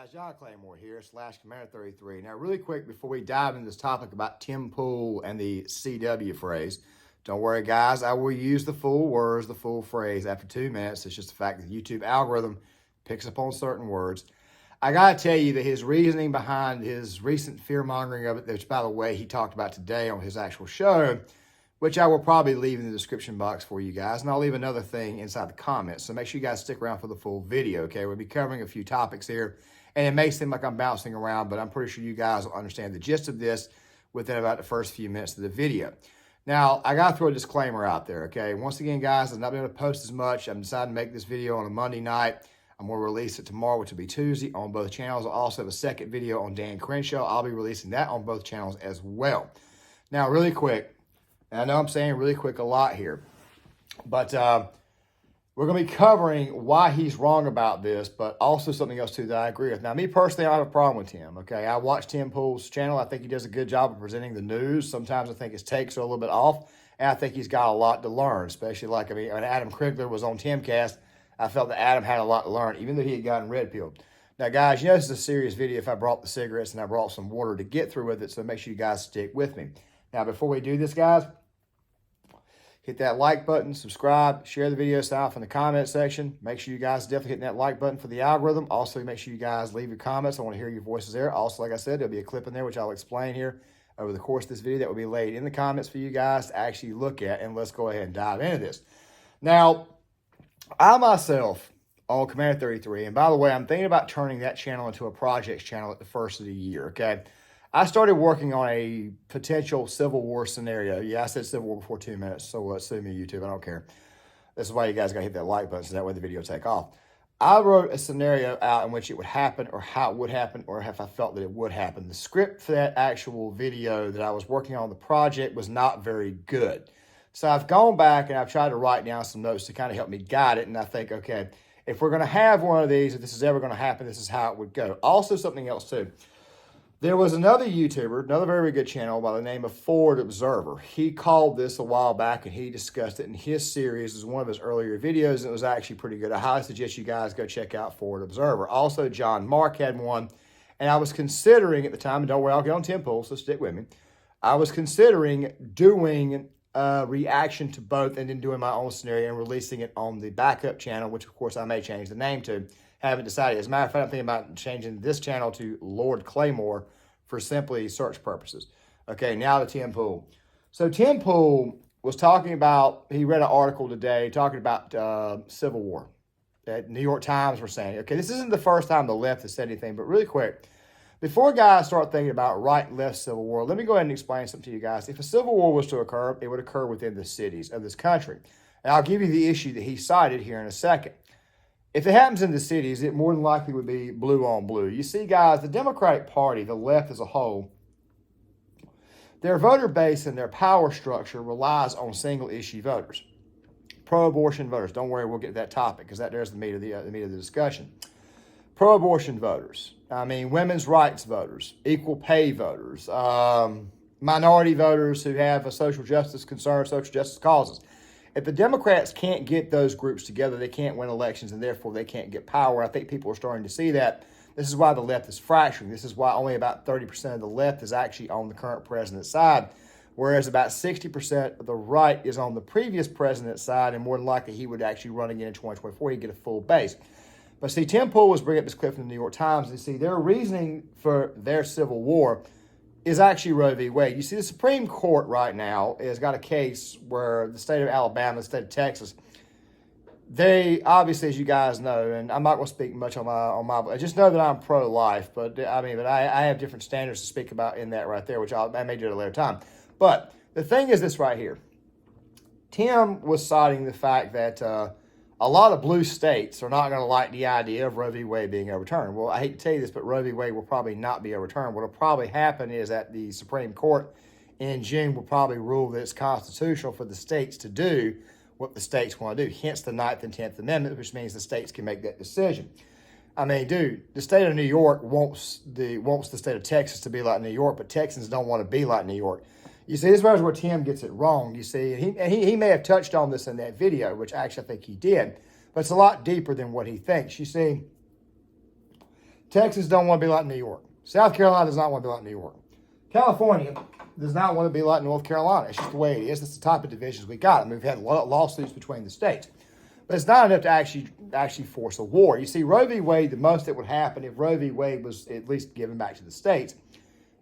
Guys, Johnclaymore here, /Commentator33. Now, really quick, before we dive into this topic about Timpool and the CW phrase, don't worry, guys, I will use the full words, the full phrase after 2 minutes. It's just the fact that the YouTube algorithm picks up on certain words. I got to tell you that his reasoning behind his recent fear-mongering of it, which, by the way, he talked about today on his actual show, which I will probably leave in the description box for you guys. And I'll leave another thing inside the comments. So make sure you guys stick around for the full video, okay? We'll be covering a few topics here. And it may seem like I'm bouncing around, but I'm pretty sure you guys will understand the gist of this within about the first few minutes of the video. Now, I got to throw a disclaimer out there, okay? Once again, guys, I've not been able to post as much. I'm deciding to make this video on a Monday night. I'm going to release it tomorrow, which will be Tuesday, on both channels. I'll also have a second video on Dan Crenshaw. I'll be releasing that on both channels as well. Now, really quick, and I know I'm saying really quick a lot here, but we're going to be covering why he's wrong about this, but also something else, too, that I agree with. Now, me personally, I have a problem with Tim, okay? I watch Timpool's channel. I think he does a good job of presenting the news. Sometimes I think his takes are a little bit off, and I think he's got a lot to learn, especially like, when Adam Krigler was on Timcast, I felt that Adam had a lot to learn, even though he had gotten red-pilled. Now, guys, you know this is a serious video if I brought the cigarettes and I brought some water to get through with it, so make sure you guys stick with me. Now, before we do this, guys, hit that like button, subscribe, share the video south in the comment section. Make sure you guys definitely hit that like button for the algorithm. Also, make sure you guys leave your comments. I want to hear your voices there. Also, like I said, there'll be a clip in there, which I'll explain here over the course of this video that will be laid in the comments for you guys to actually look at. And let's go ahead and dive into this. Now, I myself on Commentator33, and by the way, I'm thinking about turning that channel into a projects channel at the first of the year, okay? I started working on a potential Civil War scenario. Yeah, I said Civil War before 2 minutes, so sue me, YouTube. I don't care. This is why you guys got to hit that like button so that way the video will take off. I wrote a scenario out in which it would happen or how it would happen or if I felt that it would happen. The script for that actual video that I was working on the project was not very good. So I've gone back and I've tried to write down some notes to kind of help me guide it. And I think, okay, if we're going to have one of these, if this is ever going to happen, this is how it would go. Also, something else too. There was another YouTuber, another very good channel by the name of Forward Observer. He called this a while back and he discussed it in his series. It was one of his earlier videos and it was actually pretty good. I highly suggest you guys go check out Forward Observer. Also, John Mark had one. And I was considering at the time, and don't worry, I'll get on Timpool, so stick with me. I was considering doing a reaction to both and then doing my own scenario and releasing it on the backup channel, which of course I may change the name to. Haven't decided. As a matter of fact, I'm thinking about changing this channel to Lord Claymore for simply search purposes. Okay, now to Timpool. So Timpool was talking about, he read an article today talking about Civil War. That New York Times were saying, okay, this isn't the first time the left has said anything, but really quick, before guys start thinking about right and left Civil War, let me go ahead and explain something to you guys. If a Civil War was to occur, it would occur within the cities of this country. And I'll give you the issue that he cited here in a second. If it happens in the cities, it more than likely would be blue on blue. You see, guys, the Democratic Party, the left as a whole, their voter base and their power structure relies on single-issue voters. Pro-abortion voters. Don't worry, we'll get to that topic because there's the meat of the discussion. Pro-abortion voters. I mean, women's rights voters, equal pay voters, minority voters who have a social justice concern, social justice causes. If the Democrats can't get those groups together, they can't win elections, and therefore they can't get power. I think people are starting to see that. This is why the left is fracturing. This is why only about 30% of the left is actually on the current president's side, whereas about 60% of the right is on the previous president's side, and more than likely he would actually run again in 2024. He'd get a full base. But see, Timpool was bringing up this clip from the New York Times, and see, their reasoning for their Civil War is actually Roe V Wade. You see, the Supreme Court right now has got a case where the state of Alabama, the state of Texas, they obviously, as you guys know, and I'm not going to speak much on my, I just know that I'm pro-life, but I have different standards to speak about in that right there, which I may do at a later time. But the thing is this right here. Tim was citing the fact that a lot of blue states are not going to like the idea of Roe v. Wade being overturned. Well, I hate to tell you this, but Roe v. Wade will probably not be overturned. What will probably happen is that the Supreme Court in June will probably rule that it's constitutional for the states to do what the states want to do, hence the 9th and 10th Amendment, which means the states can make that decision. I mean, dude, the state of New York wants the state of Texas to be like New York, but Texans don't want to be like New York. You see, this is where Tim gets it wrong, you see. And he may have touched on this in that video, which actually I think he did. But it's a lot deeper than what he thinks. You see, Texas don't want to be like New York. South Carolina does not want to be like New York. California does not want to be like North Carolina. It's just the way it is. It's the type of divisions we got. I mean, we've had a lot of lawsuits between the states. But it's not enough to actually force a war. You see, Roe v. Wade, the most that would happen if Roe v. Wade was at least given back to the states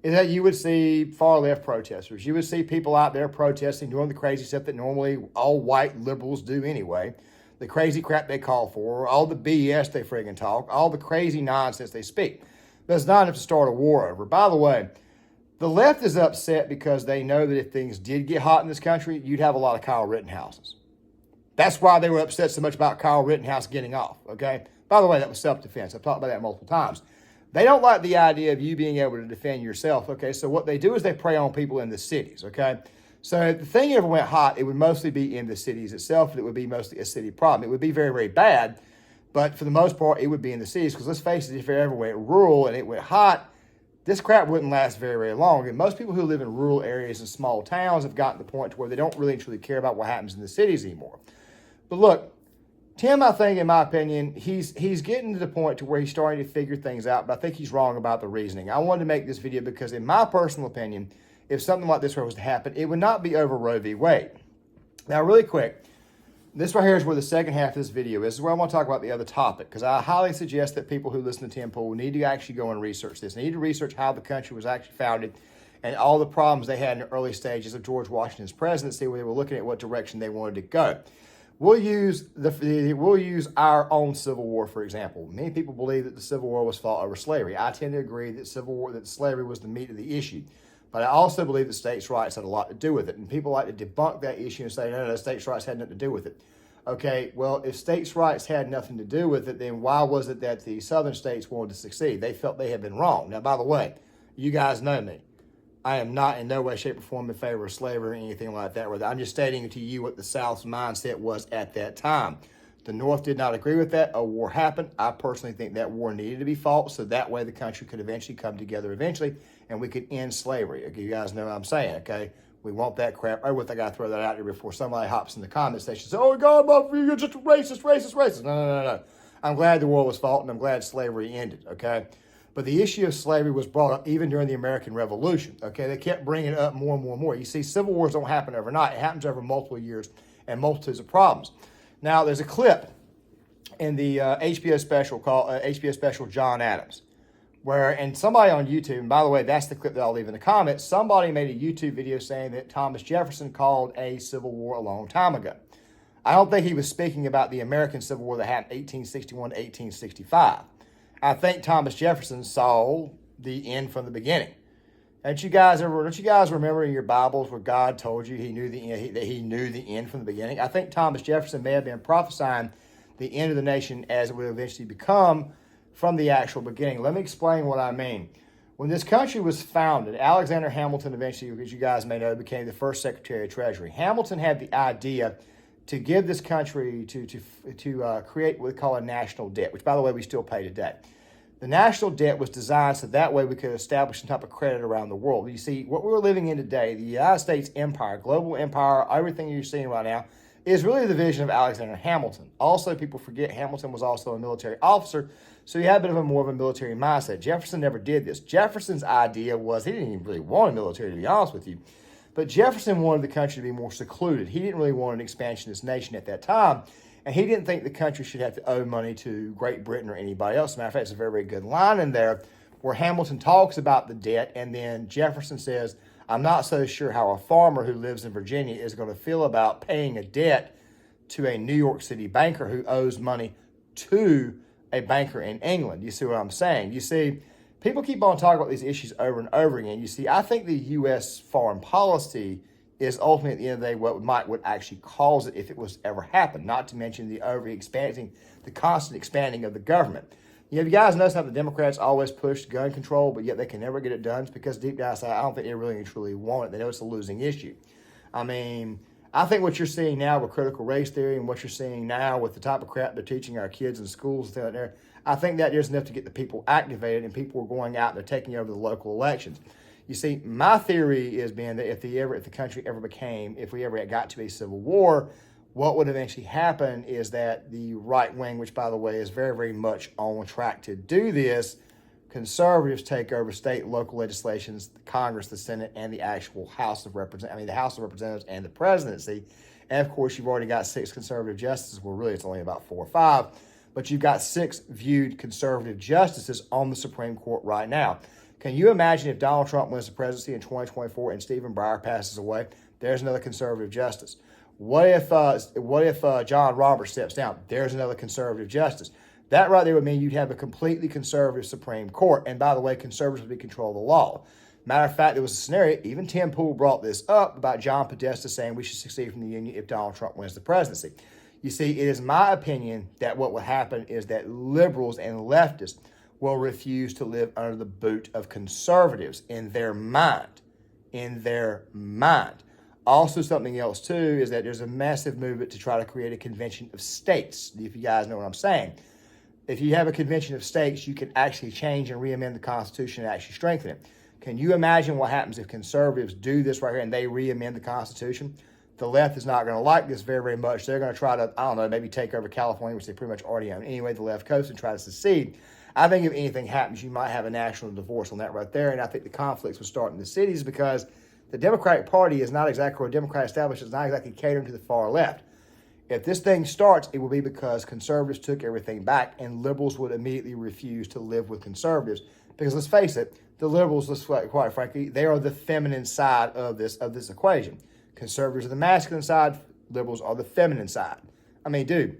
is that you would see far-left protesters. You would see people out there protesting, doing the crazy stuff that normally all white liberals do anyway, the crazy crap they call for, all the BS they friggin' talk, all the crazy nonsense they speak. But it's not enough to start a war over. By the way, the left is upset because they know that if things did get hot in this country, you'd have a lot of Kyle Rittenhouses. That's why they were upset so much about Kyle Rittenhouse getting off, okay? By the way, that was self-defense. I've talked about that multiple times. They don't like the idea of you being able to defend yourself, okay? So what they do is they prey on people in the cities, okay? So if the thing ever went hot, it would mostly be in the cities itself. It would be mostly a city problem. It would be very, very bad, but for the most part, it would be in the cities because let's face it, if it ever went rural and it went hot, this crap wouldn't last very, very long. And most people who live in rural areas and small towns have gotten to the point to where they don't really truly care about what happens in the cities anymore. But look, Tim, I think, in my opinion, he's getting to the point to where he's starting to figure things out, but I think he's wrong about the reasoning. I wanted to make this video because, in my personal opinion, if something like this was to happen, it would not be over Roe v. Wade. Now, really quick, this right here is where the second half of this video is. This is where I want to talk about the other topic, because I highly suggest that people who listen to Timpool need to actually go and research this. They need to research how the country was actually founded and all the problems they had in the early stages of George Washington's presidency where they were looking at what direction they wanted to go. We'll use our own Civil War, for example. Many people believe that the Civil War was fought over slavery. I tend to agree that slavery was the meat of the issue. But I also believe that states' rights had a lot to do with it. And people like to debunk that issue and say, no, states' rights had nothing to do with it. Okay, well, if states' rights had nothing to do with it, then why was it that the southern states wanted to succeed? They felt they had been wrong. Now, by the way, you guys know me. I am not in no way, shape, or form in favor of slavery or anything like that. I'm just stating to you what the South's mindset was at that time. The North did not agree with that. A war happened. I personally think that war needed to be fought so that way the country could eventually come together and we could end slavery. Okay, you guys know what I'm saying, okay? We want that crap. I got to throw that out there before somebody hops in the comment section and says, oh, God, you're just racist. No. I'm glad the war was fought, and I'm glad slavery ended, okay? But the issue of slavery was brought up even during the American Revolution, okay? They kept bringing it up more and more and more. You see, civil wars don't happen overnight. It happens over multiple years and multitudes of problems. Now, there's a clip in the HBO special John Adams, and somebody on YouTube, and by the way, that's the clip that I'll leave in the comments, somebody made a YouTube video saying that Thomas Jefferson called a civil war a long time ago. I don't think he was speaking about the American Civil War that happened 1861 to 1865. I think Thomas Jefferson saw the end from the beginning. Don't you guys remember in your Bibles where God told you he knew the end, that he knew the end from the beginning? I think Thomas Jefferson may have been prophesying the end of the nation as it would eventually become from the actual beginning. Let me explain what I mean. When this country was founded, Alexander Hamilton eventually, as you guys may know, became the first Secretary of Treasury. Hamilton had the idea to give this country to create what we call a national debt, which, by the way, we still pay today. The national debt was designed so that way we could establish some type of credit around the world. You see, what we're living in today, the United States empire, global empire, everything you're seeing right now, is really the vision of Alexander Hamilton. Also, people forget Hamilton was also a military officer, so he had a bit of more of a military mindset. Jefferson never did this. Jefferson's idea was, he didn't even really want a military, to be honest with you, but Jefferson wanted the country to be more secluded. He didn't really want an expansionist nation at that time. And he didn't think the country should have to owe money to Great Britain or anybody else. As a matter of fact, it's a very, very good line in there where Hamilton talks about the debt, and then Jefferson says, I'm not so sure how a farmer who lives in Virginia is going to feel about paying a debt to a New York City banker who owes money to a banker in England. You see what I'm saying? You see, people keep on talking about these issues over and over again. You see, I think the U.S. foreign policy is ultimately at the end of the day what would actually cause it if it was to ever happen, not to mention the constant expanding of the government. You guys notice how the Democrats always push gun control, but yet they can never get it done? It's because deep down inside, I don't think they really and truly want it. They know it's a losing issue. I mean, I think what you're seeing now with critical race theory and what you're seeing now with the type of crap they're teaching our kids in schools and things like that, I think that there's enough to get the people activated and people are going out and they're taking over the local elections. You see, my theory is being that if the country ever got to a civil war, what would eventually happen is that the right wing, which by the way is very, very much on track to do this, Conservatives take over state and local legislations, the Congress, the Senate, and the actual House of Representatives. The House of Representatives and the presidency. And of course, you've already got 6 conservative justices. Well, really, it's only about 4 or 5, but you've got 6 viewed conservative justices on the Supreme Court right now. Can you imagine if Donald Trump wins the presidency in 2024 and Stephen Breyer passes away? There's another conservative justice. What if John Roberts steps down? There's another conservative justice. That right there would mean you'd have a completely conservative Supreme Court. And by the way, conservatives would be control of the law. Matter of fact, there was a scenario, even Timpool brought this up about John Podesta saying we should secede from the Union if Donald Trump wins the presidency. You see, it is my opinion that what will happen is that liberals and leftists will refuse to live under the boot of conservatives in their mind. In their mind. Also, something else, too, is that there's a massive movement to try to create a convention of states, if you guys know what I'm saying. If you have a convention of states, you can actually change and re-amend the Constitution and actually strengthen it. Can you imagine what happens if conservatives do this right here and they re-amend the Constitution? The left is not going to like this very, very much. They're going to try to, I don't know, maybe take over California, which they pretty much already own anyway, the left coast, and try to secede. I think if anything happens, you might have a national divorce on that right there, and I think the conflicts will start in the cities because the Democratic Party is not exactly, or Democrat establishment is not exactly catering to the far left. If this thing starts, it will be because conservatives took everything back and liberals would immediately refuse to live with conservatives. Because let's face it, the liberals, quite frankly, they are the feminine side of this equation. Conservatives are the masculine side, liberals are the feminine side. I mean, dude,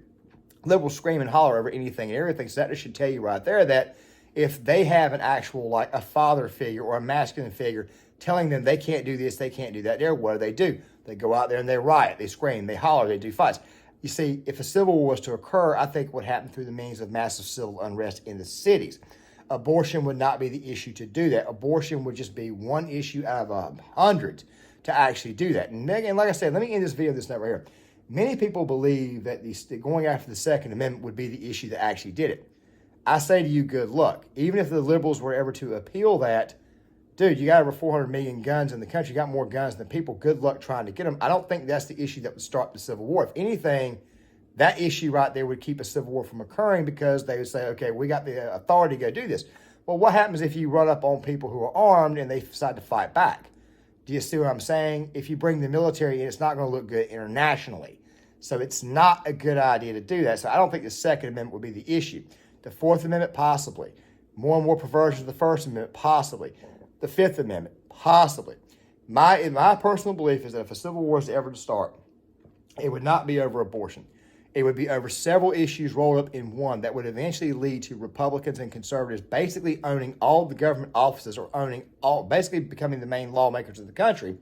liberals scream and holler over anything and everything, so that should tell you right there that if they have an actual, like a father figure or a masculine figure telling them they can't do this, they can't do that, what do? They go out there and they riot, they scream, they holler, they do fights. You see, if a civil war was to occur, I think it would happen through the means of massive civil unrest in the cities. Abortion would not be the issue to do that. Abortion would just be one issue out of 100 to actually do that. And again, like I said, let me end this video with this note right here. Many people believe that going after the Second Amendment would be the issue that actually did it. I say to you, good luck. Even if the liberals were ever to appeal that, dude, you got over 400 million guns in the country. You got more guns than people. Good luck trying to get them. I don't think that's the issue that would start the Civil War. If anything, that issue right there would keep a civil war from occurring because they would say, okay, we got the authority to go do this. Well, what happens if you run up on people who are armed and they decide to fight back? Do you see what I'm saying? If you bring the military in, it's not going to look good internationally. So it's not a good idea to do that. So I don't think the Second Amendment would be the issue. The Fourth Amendment, possibly. More and more perversions of the First Amendment, possibly. The Fifth Amendment, possibly. My personal belief is that if a civil war is ever to start, it would not be over abortion. It would be over several issues rolled up in one that would eventually lead to Republicans and conservatives basically owning all the government offices or basically becoming the main lawmakers of the country.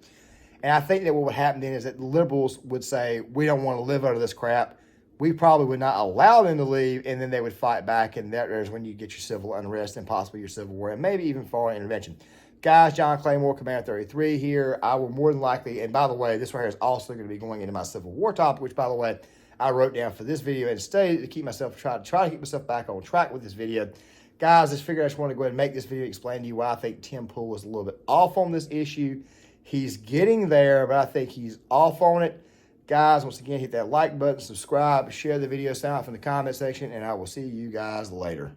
And I think that what would happen then is that the liberals would say, we don't want to live under this crap. We probably would not allow them to leave, and then they would fight back, and there's when you get your civil unrest and possibly your civil war and maybe even foreign intervention. Guys, Johnclaymore, Commentator 33 here. I will more than likely, and by the way, this right here is also going to be going into my Civil War topic, which, by the way, I wrote down for this video and stayed to keep myself, try to keep myself back on track with this video. Guys, I just figured I just want to go ahead and make this video, explain to you why I think Timpool is a little bit off on this issue. He's getting there, but I think he's off on it. Guys, once again, hit that like button, subscribe, share the video, sign off in the comment section, and I will see you guys later.